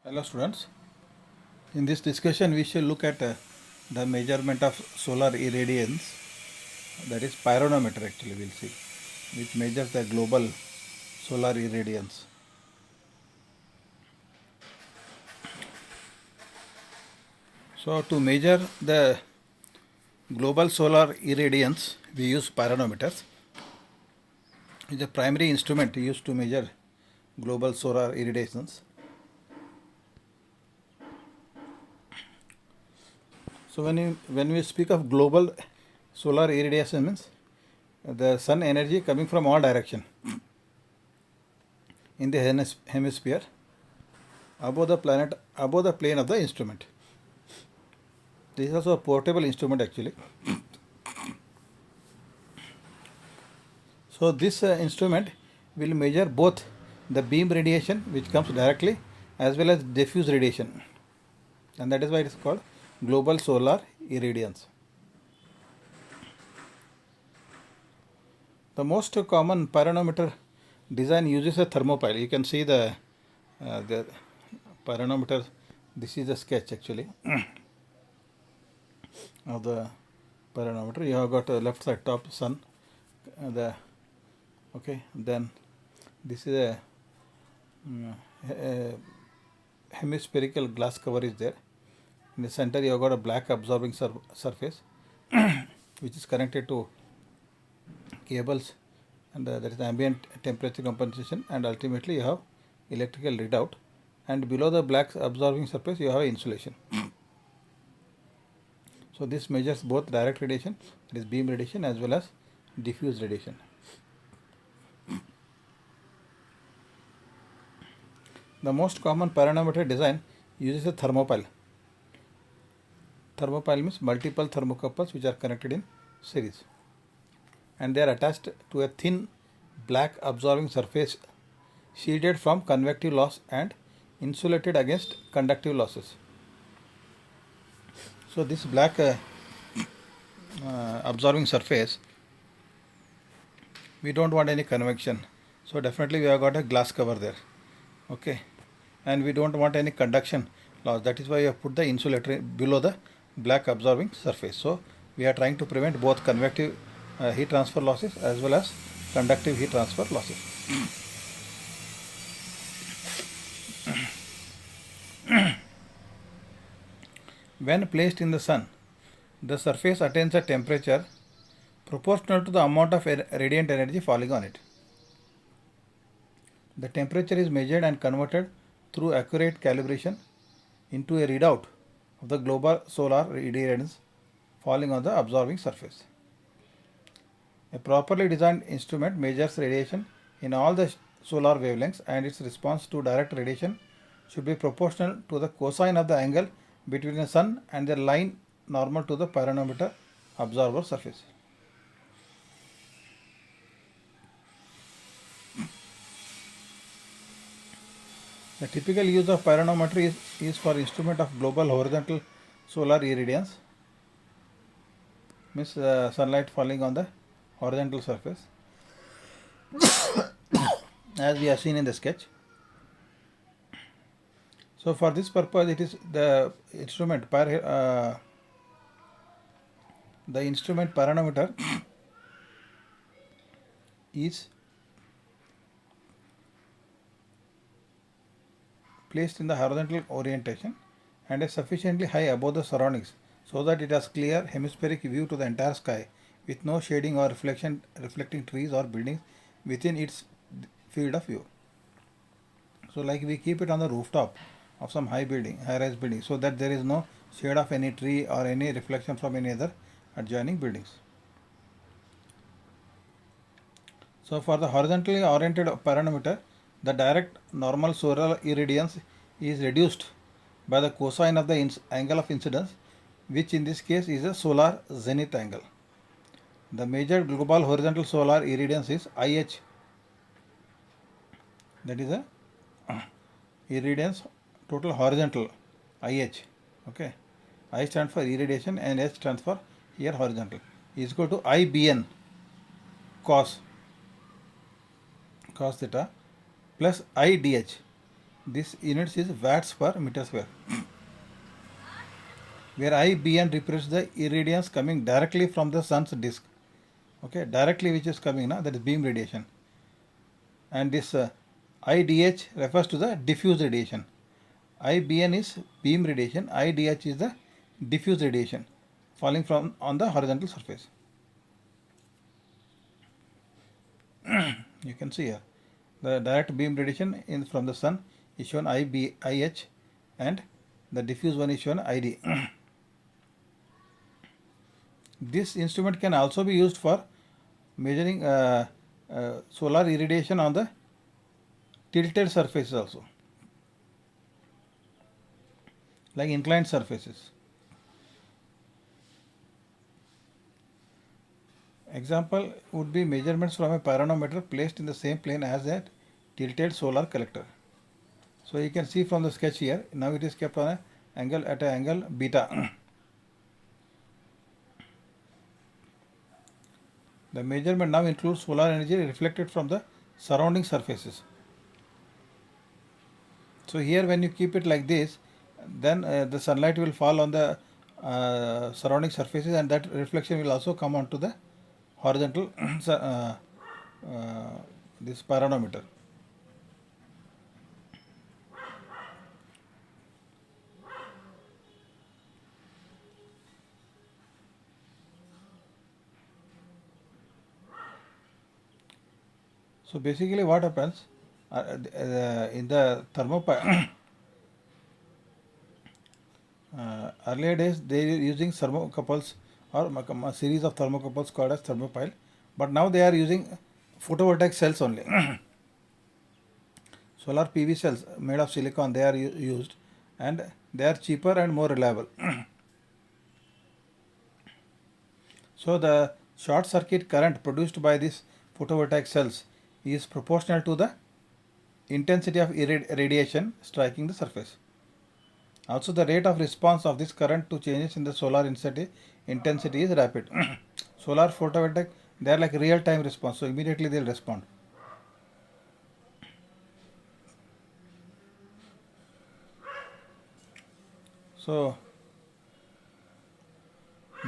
Hello students. In this discussion we shall look at the measurement of solar irradiance, that is pyranometer actually we'll see, which measures the global solar irradiance. So to measure the global solar irradiance we use pyranometers. It is a primary instrument used to measure global solar irradiations. So when we speak of global solar irradiation means the sun energy coming from all direction in the hemisphere above the plane of the instrument. This is also a portable instrument actually. So this instrument will measure both the beam radiation which comes directly as well as diffuse radiation, and that is why it is called global solar irradiance. The most common pyranometer design uses a thermopile. You can see the pyranometer. This is the sketch actually of the pyranometer. You have got a left side top sun, then this is a hemispherical glass cover is there. In the center you have got a black absorbing surface which is connected to cables, and that is the ambient temperature compensation, and ultimately you have electrical readout, and below the black absorbing surface you have insulation. So this measures both direct radiation, that is beam radiation, as well as diffuse radiation. The most common pyranometer design uses a thermopile. Thermopile means multiple thermocouples which are connected in series, and they are attached to a thin black absorbing surface shielded from convective loss and insulated against conductive losses. So this black absorbing surface, we don't want any convection, so definitely we have got a glass cover there, okay, and we don't want any conduction loss, that is why we have put the insulator below the black absorbing surface. So we are trying to prevent both convective heat transfer losses as well as conductive heat transfer losses. When placed in the sun, the surface attains a temperature proportional to the amount of radiant energy falling on it. The temperature is measured and converted through accurate calibration into a readout of the global solar irradiance falling on the absorbing surface. A properly designed instrument measures radiation in all the solar wavelengths, and its response to direct radiation should be proportional to the cosine of the angle between the sun and the line normal to the pyranometer observer surface. The typical use of pyranometry is for instrument of global horizontal solar irradiance, means sunlight falling on the horizontal surface, as we have seen in the sketch. So for this purpose, it is the instrument pyranometer is placed in the horizontal orientation and is sufficiently high above the surroundings so that it has clear hemispheric view to the entire sky with no shading or reflecting trees or buildings within its field of view. So like we keep it on the rooftop of some high-rise building, so that there is no shade of any tree or any reflection from any other adjoining buildings. So for the horizontally oriented pyranometer, the direct normal solar irradiance is reduced by the cosine of the angle of incidence, which in this case is a solar zenith angle. The measured global horizontal solar irradiance is IH, that is a irradiance total horizontal, IH, okay. I stands for irradiation and H stands for here horizontal, is equal to IBN cos theta plus IDH, This units is watts per meter square, where I, B and represents the irradiance coming directly from the sun's disk. Okay, directly which is coming now, that is beam radiation. And this IDH refers to the diffuse radiation. IBN is beam radiation, IDH is the diffuse radiation falling from on the horizontal surface. You can see here the direct beam radiation from the sun is shown IH, and the diffuse one is shown ID. This instrument can also be used for measuring solar irradiation on the tilted surfaces also, like inclined surfaces. Example would be measurements from a pyranometer placed in the same plane as a tilted solar collector. So you can see from the sketch here, now it is kept on an angle beta. The measurement now includes solar energy reflected from the surrounding surfaces. So here when you keep it like this, then the sunlight will fall on the surrounding surfaces, and that reflection will also come onto the horizontal this pyranometer. So basically what happens in the thermopile earlier days they were using thermocouples or a series of thermocouples called as thermopile, but now they are using photovoltaic cells only. Solar PV cells made of silicon, they are used, and they are cheaper and more reliable. So the short circuit current produced by these photovoltaic cells is proportional to the intensity of radiation striking the surface. Also, the rate of response of this current to changes in the solar intensity is rapid. Solar photovoltaic, they are like real time response, so immediately they will respond. So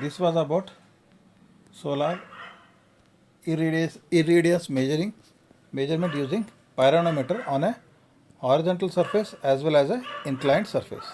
this was about solar irradiance measurement using pyranometer on a horizontal surface as well as a inclined surface.